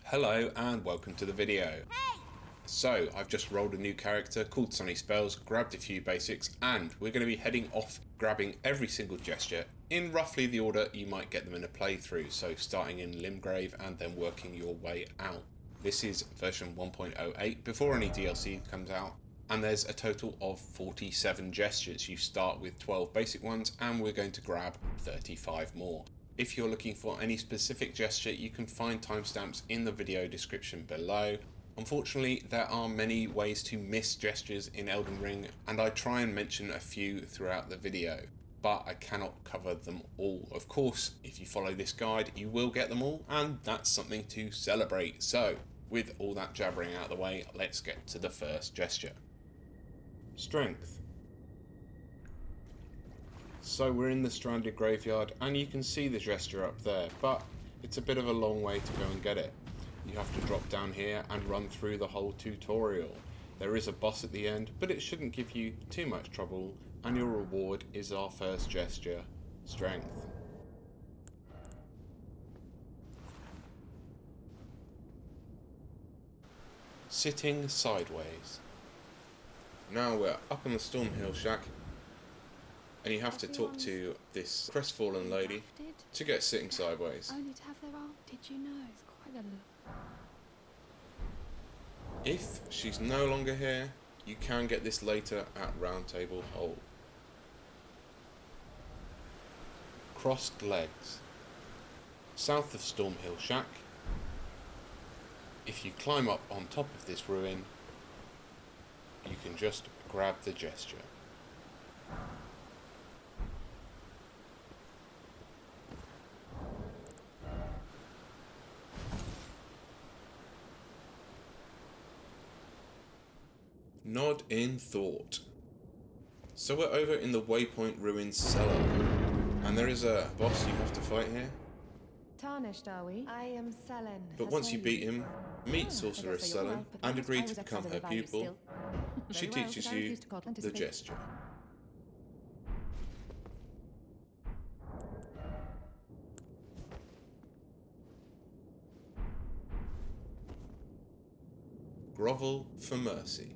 Hello and welcome to the video. Hey! So I've just rolled a new character called Sunny Spells, grabbed a few basics, and we're going to be heading off grabbing every single gesture in roughly the order you might get them in a playthrough, so starting in Limgrave and then working your way out. This is version 1.08 before any DLC comes out, and there's a total of 47 gestures. You start with 12 basic ones and we're going to grab 35 more. If you're looking for any specific gesture, you can find timestamps in the video description below. Unfortunately, there are many ways to miss gestures in Elden Ring, and I try and mention a few throughout the video, but I cannot cover them all. Of course, if you follow this guide, you will get them all, and that's something to celebrate. So, with all that jabbering out of the way, let's get to the first gesture. Strength. So we're in the stranded graveyard and you can see the gesture up there, but it's a bit of a long way to go and get it. You have to drop down here and run through the whole tutorial. There is a boss at the end, but it shouldn't give you too much trouble, and your reward is our first gesture, Strength. Sitting sideways. Now we're up on the Stormhill Shack, and you have to talk to this crestfallen lady to get sitting sideways. Only to have their arm. Did you know? It's quite a look. If she's no longer here, you can get this later at Round Table Hole. Crossed legs. South of Stormhill Shack. If you climb up on top of this ruin, you can just grab the gesture. Nod in thought. So we're over in the Waypoint Ruins cellar, and there is a boss you have to fight here. Tarnished, are we? I am Selen. But once you beat him, meet Sorceress Selen and agree to become her pupil. She teaches you the gesture. Grovel for mercy.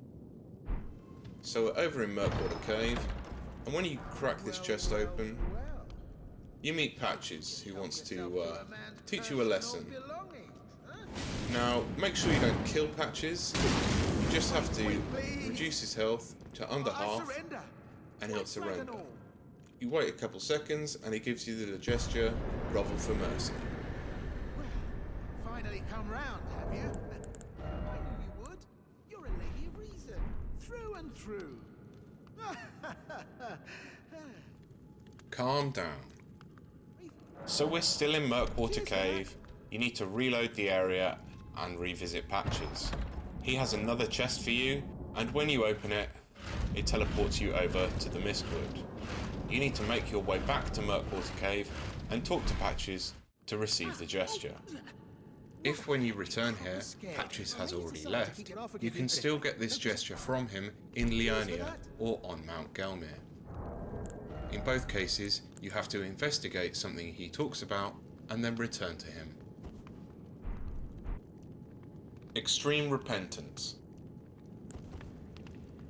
So we're over in Murkwater Cave, and when you crack this chest open, you meet Patches, who wants to teach you a lesson. Now, make sure you don't kill Patches, you just have to reduce his health to under half, and he'll surrender. You wait a couple seconds, and he gives you the gesture, Grovel for mercy. Well, finally come round, have you? I knew you would. You're a lady of reason, through and through. Calm down. So we're still in Murkwater Cave. You need to reload the area and revisit Patches. He has another chest for you, and when you open it, it teleports you over to the Mistwood. You need to make your way back to Murkwater Cave and talk to Patches to receive the gesture. If when you return here, Patches has already left, you can still get this gesture from him in Liurnia or on Mount Gelmir. In both cases, you have to investigate something he talks about and then return to him. Extreme Repentance.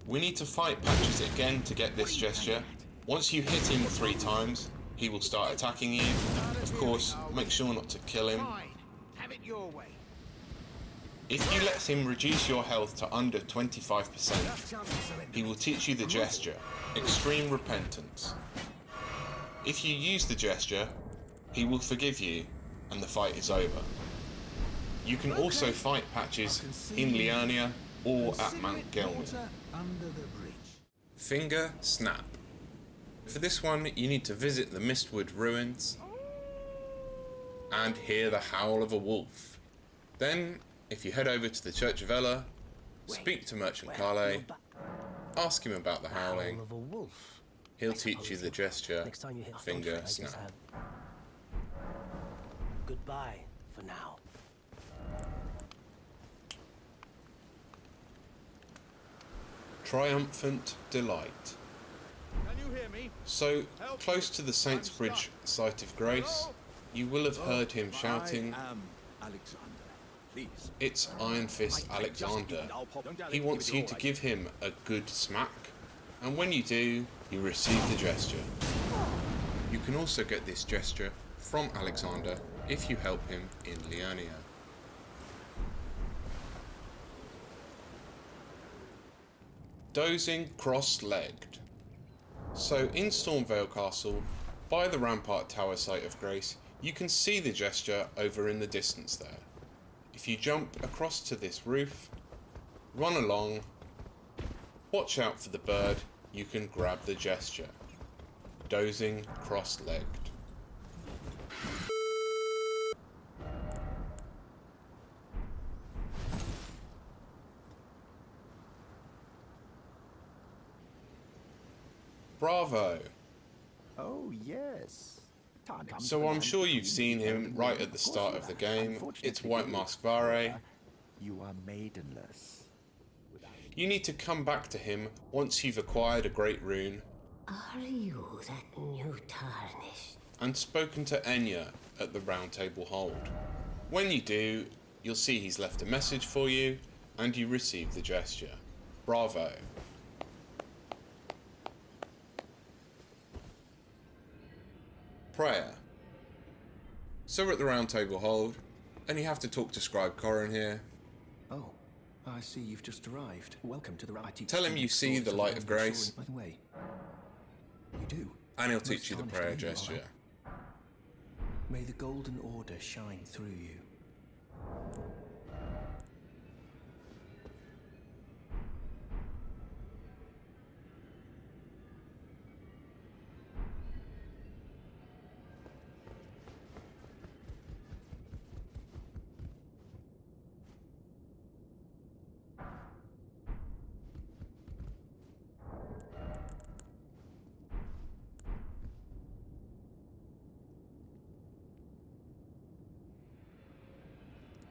We need to fight Patches again to get this gesture. Once you hit him 3 times, he will start attacking you. Of course, make sure not to kill him. Have it your way. If you let him reduce your health to under 25%, he will teach you the gesture, Extreme Repentance. If you use the gesture, he will forgive you, and the fight is over. You can also fight Patches in Liurnia or at Mount Gelmir. Finger Snap. For this one, you need to visit the Mistwood Ruins and hear the howl of a wolf. Then, if you head over to the Church of Ella, speak to Merchant Carle, ask him about the howling, he'll teach you the gesture, Finger Snap. Goodbye for now. Triumphant Delight. Can you hear me? So, close to the Saints Bridge site of grace, you will have heard him shouting, I am Alexander, It's Iron Fist Alexander. He wants you to give him a good smack, and when you do, you receive the gesture. You can also get this gesture from Alexander if you help him in Liurnia. Dozing Cross-Legged. So in Stormveil Castle, by the Rampart Tower site of Grace, you can see the gesture over in the distance there. If you jump across to this roof, run along, watch out for the bird, you can grab the gesture. Dozing Cross-Legged. Bravo! Oh, yes. So I'm sure you've seen him right at the start of the game. It's White Mask Vare. You are maidenless. You need to come back to him once you've acquired a great rune Are you that new tarnished? and spoken to Enya at the Round Table Hold. When you do, you'll see he's left a message for you and you receive the gesture. Bravo! Prayer. So we're at the Round Table Hold, and you have to talk to Scribe Corrin here. Oh, I see you've just arrived. Welcome to the IT. Tell him you see the light of grace. By the way, you do. And he'll teach you the prayer gesture. May the Golden Order shine through you.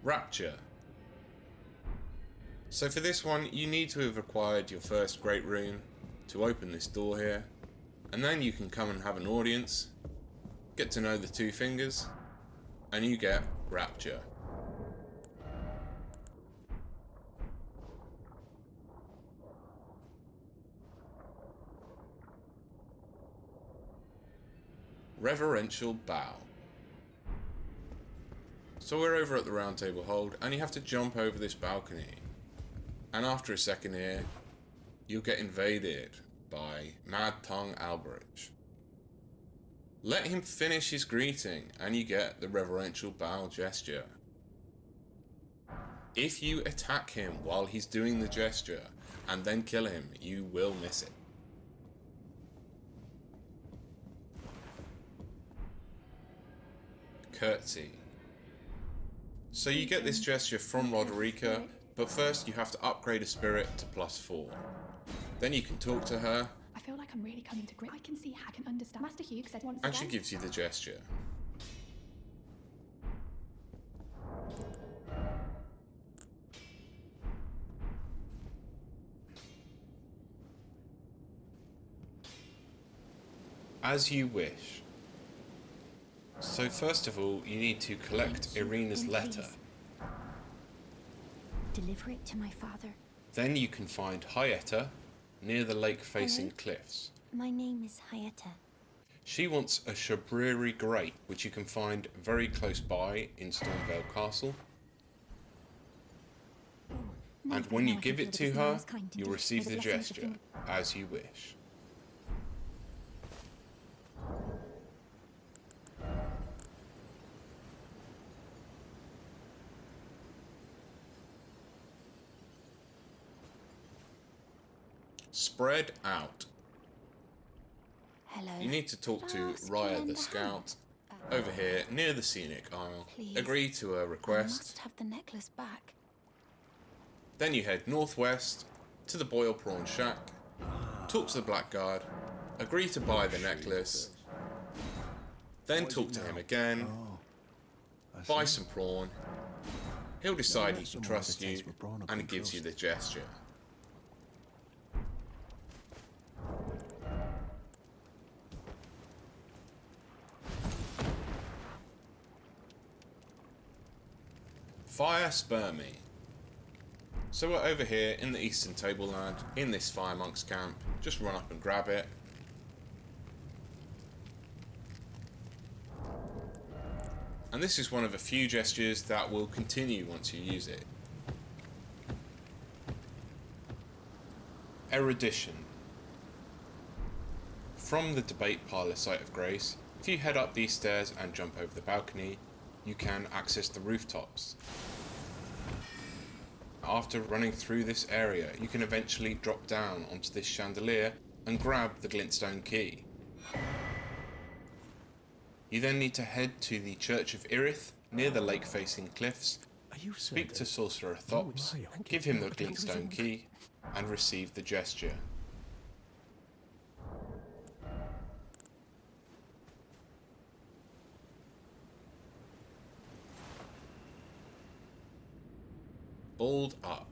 Rapture. So for this one, you need to have acquired your first Great Rune to open this door here, and then you can come and have an audience, get to know the two fingers, and you get Rapture. Reverential Bow. So we're over at the Round Table Hold, and you have to jump over this balcony. And after a second here, you'll get invaded by Mad Tongue Alberich. Let him finish his greeting, and you get the Reverential Bow gesture. If you attack him while he's doing the gesture, and then kill him, you will miss it. Curtsy. So you get this gesture from Roderica, but first you have to upgrade a spirit to +4. Then you can talk to her, I feel like I'm really coming to grips. I can see, I can understand. Master Hugh said once and again. she gives you the gesture. As you wish. So first of all, you need to collect Irina's letter. Deliver it to my father. Then you can find Hyetta near the lake-facing Hello? cliffs. My name is Hyetta. She wants a Shabriri Grate, which you can find very close by in Stormveil Castle. And when you give it to her, you'll receive the gesture, as you wish. Spread out. Hello. You need to talk to Ask Raya lend the a Scout over here near the scenic isle. Please. Agree to a I request. must have the necklace back. Then you head northwest to the Boil Prawn Shack. Talk to the Blackguard. Agree to buy the necklace. Then talk to him again. Buy some prawn. He'll decide he can trust you, and he gives you the gesture. Fire Spur Me. So we're over here in the Eastern Tableland, in this Fire Monk's camp. Just run up and grab it. And this is one of a few gestures that will continue once you use it. Erudition. From the debate parlour site of Grace, if you head up these stairs and jump over the balcony, you can access the rooftops. After running through this area, you can eventually drop down onto this chandelier and grab the glintstone key. You then need to head to the Church of Irith, near the lake-facing cliffs, speak to Sorcerer Thops, give him the glintstone key, and receive the gesture. Balled up.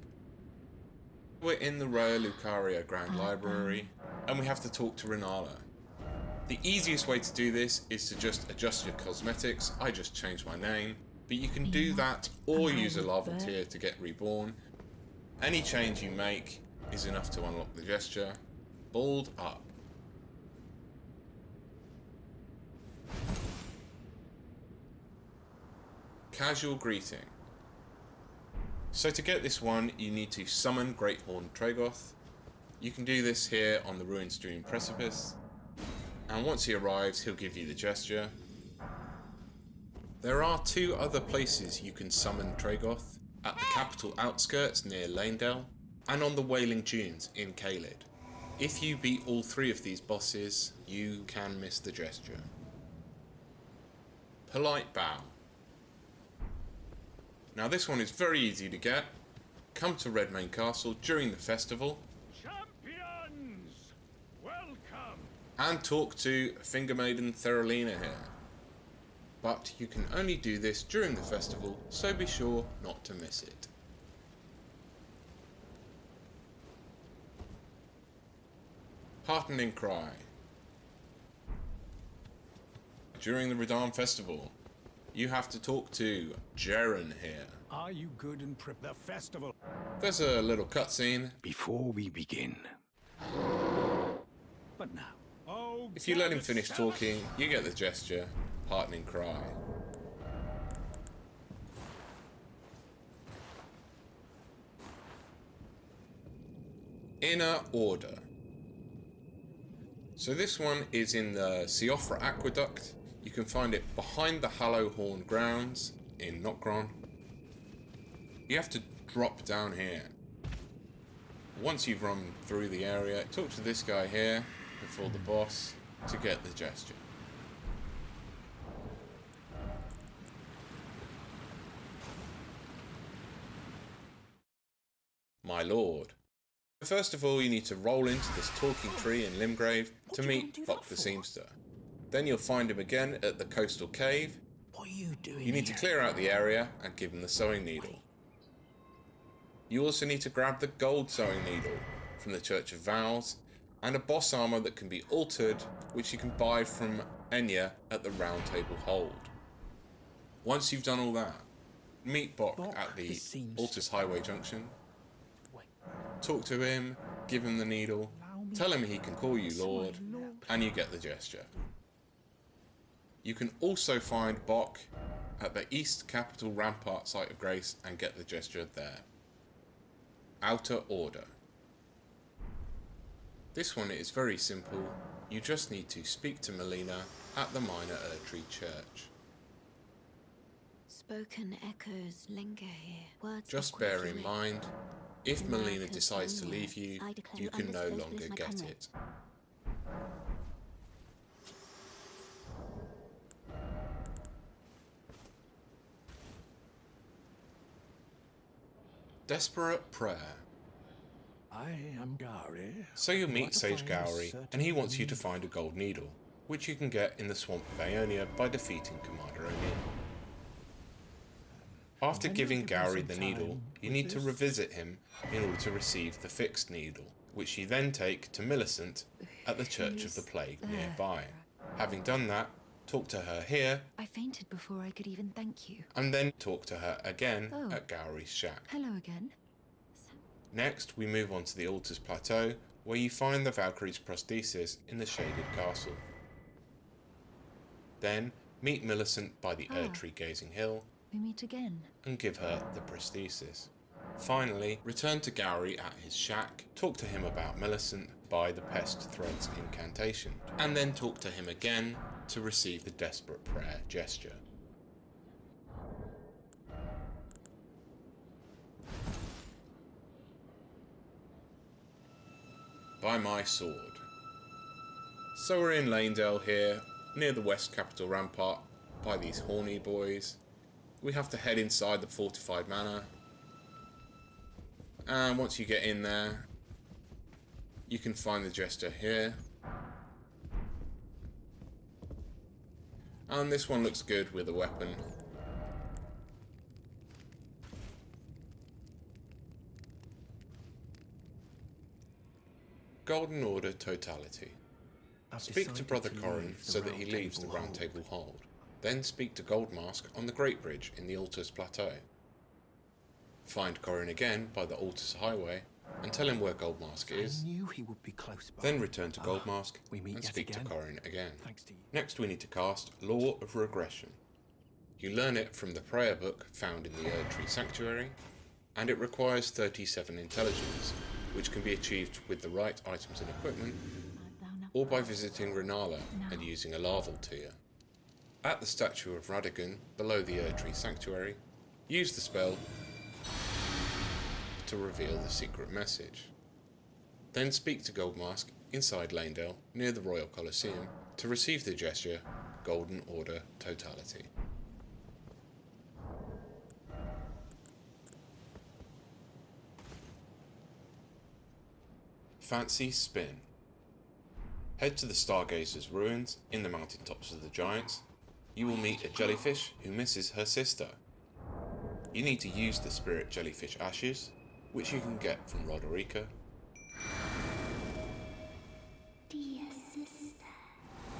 We're in the Raya Lucaria Grand Library, and we have to talk to Renala. The easiest way to do this is to just adjust your cosmetics. I just changed my name, but you can do that or use a larval tear to get reborn. Any change you make is enough to unlock the gesture. Balled up. Casual greeting. So to get this one, you need to summon Greathorn Tragoth. You can do this here on the Ruin Stream Precipice. And once he arrives, he'll give you the gesture. There are two other places you can summon Tragoth, at the capital outskirts near Lanedale, and on the Wailing Dunes in Caelid. If you beat all three of these bosses, you can miss the gesture. Polite Bow. Now this one is very easy to get. Come to Redmane Castle during the festival. Champions! Welcome! And talk to Finger Maiden Theralina here. But you can only do this during the festival, so be sure not to miss it. Heartening Cry. During the Radahn festival, you have to talk to Jaren here. Are you good and prep the festival? There's a little cutscene. Before we begin. But now. Oh, If you let him finish talking, you get the gesture. Heartening Cry. Inner Order. So this one is in the Siofra Aqueduct. You can find it behind the Hallowhorn grounds in Nokron. You have to drop down here. Once you've run through the area, talk to this guy here before the boss to get the gesture. My lord. First of all, you need to roll into this talking tree in Limgrave to meet Buck the Seamster. Then you'll find him again at the coastal cave. What are you doing You need to clear out the area and give him the sewing needle. You also need to grab the gold sewing needle from the Church of Vows and a boss armor that can be altered, which you can buy from Enya at the Round Table Hold. Once you've done all that, meet Buck at the Altus Highway Junction. Talk to him, give him the needle, tell him he can call you Lord, and you get the gesture. You can also find Bok at the East Capital Rampart site of Grace and get the gesture there. Outer Order. This one is very simple. You just need to speak to Melina at the Minor Erdtree Church. Spoken echoes linger here. Words Just bear in mind, if Melina decides to leave you, you can no longer get it. Desperate Prayer. I am Gary. So you'll meet Sage Gowry, and he wants you to find a gold needle, which you can get in the Swamp of Aeonia by defeating Commander O'Neill. After giving Gowry the needle, you need to revisit him in order to receive the fixed needle, which you then take to Millicent at the Church of the Plague nearby. Having done that, talk to her here, I fainted before I could even thank you. and then talk to her again Oh. at Gowry's shack. Hello again. Next, we move on to the Altar's Plateau, where you find the Valkyrie's prosthesis in the shaded castle. Then, meet Millicent by the Erdtree Gazing Hill, We meet again. and give her the prosthesis. Finally, return to Gowry at his shack, talk to him about Millicent by the Pest Threads incantation, and then talk to him again to receive the Desperate Prayer gesture. By my sword. So we're in Lanedale here, near the West Capital Rampart, by these horny boys. We have to head inside the fortified manor. And once you get in there, you can find the Jester here. And this one looks good with a weapon. Golden Order Totality. Speak to Brother Corrin so that he leaves the Round Table Hold. Then speak to Goldmask on the Great Bridge in the Altar's Plateau. Find Corrin again by the Altar's Highway and tell him where Goldmask is. I knew he would be close by. Then return to Goldmask we meet and yet speak to again. Corrin again. Thanks to you. Next we need to cast Law of Regression. You learn it from the prayer book found in the Erdtree Sanctuary, and it requires 37 intelligence, which can be achieved with the right items and equipment, or by visiting Renala and using a larval tier. At the statue of Radagon, below the Erdtree Sanctuary, use the spell to reveal the secret message. Then speak to Goldmask inside Lanedale, near the Royal Colosseum, to receive the gesture Golden Order Totality. Fancy Spin. Head to the Stargazer's ruins in the mountaintops of the Giants. You will meet a jellyfish who misses her sister. You need to use the spirit jellyfish ashes, which you can get from Roderica. Dear sister.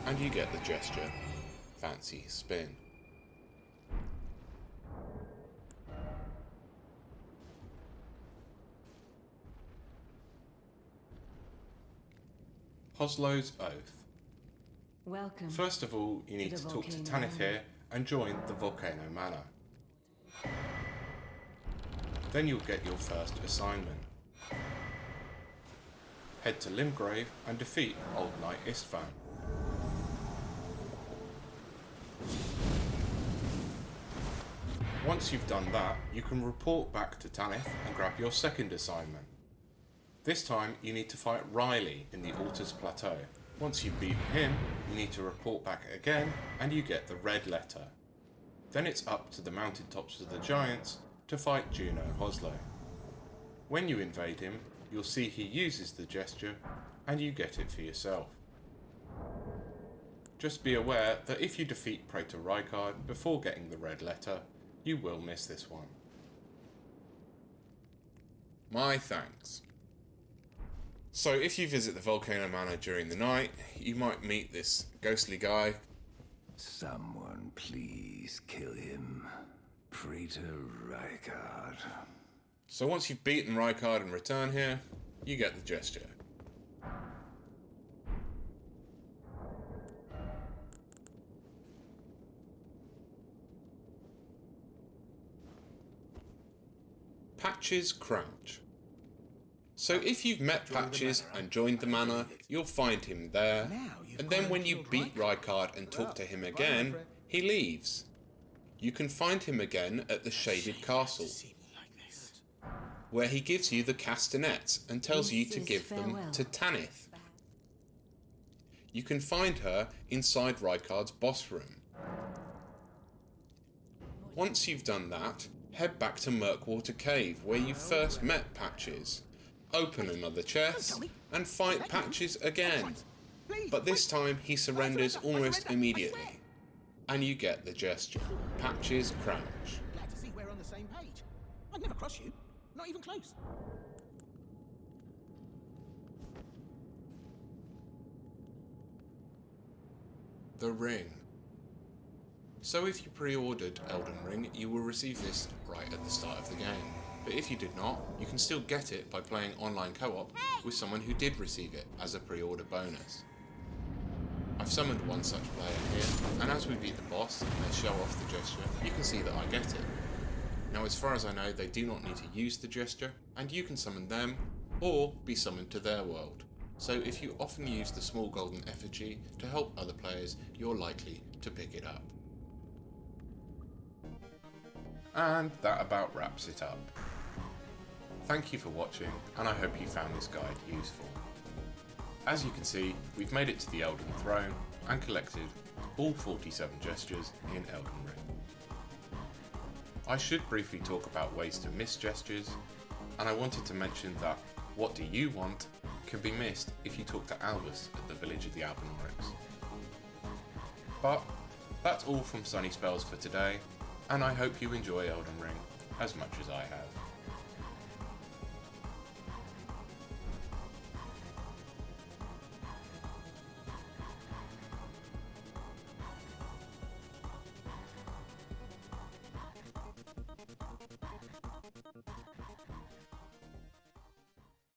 And you get the gesture Fancy Spin. Hoslow's Oath. Welcome. First of all, you need to talk to Tanith here and join the Volcano Manor. Then you'll get your first assignment. Head to Limgrave and defeat Old Knight Istvan. Once you've done that, you can report back to Tanith and grab your second assignment. This time, you need to fight Riley in the Altar's Plateau. Once you've beaten him, you need to report back again, and you get the red letter. Then it's up to the mountaintops of the Giants to fight Juno Hoslow. When you invade him, you'll see he uses the gesture, and you get it for yourself. Just be aware that if you defeat Praetor Rykard before getting the red letter, you will miss this one. My thanks. So if you visit the Volcano Manor during the night, you might meet this ghostly guy. Someone please kill him. Praetor Rykard. So once you've beaten Rykard and return here, you get the gesture. Patches Crouch. So if you've met Patches and joined the manor, you'll find him there, and then when you beat Rykard and talk to him again, he leaves. You can find him again at the Shaded Castle, where he gives you the castanets and tells you to give them to Tanith. You can find her inside Rykard's boss room. Once you've done that, head back to Murkwater Cave, where you first met Patches. Open another chest and fight Patches again, but this time he surrenders almost immediately, and you get the gesture, Patches Crouch. Glad to see we're on the same page. I'd never cross you, not even close. The Ring. So if you pre-ordered Elden Ring, you will receive this right at the start of the game. But if you did not, you can still get it by playing online co-op with someone who did receive it as a pre-order bonus. I've summoned one such player here, and as we beat the boss and they show off the gesture, you can see that I get it. Now as far as I know, they do not need to use the gesture, and you can summon them, or be summoned to their world. So if you often use the small golden effigy to help other players, you're likely to pick it up. And that about wraps it up. Thank you for watching, and I hope you found this guide useful. As you can see, we've made it to the Elden Throne and collected all 47 gestures in Elden Ring. I should briefly talk about ways to miss gestures, and I wanted to mention that What Do You Want can be missed if you talk to Albus at the village of the Albinaurics. But that's all from Sunny Spells for today, and I hope you enjoy Elden Ring as much as I have.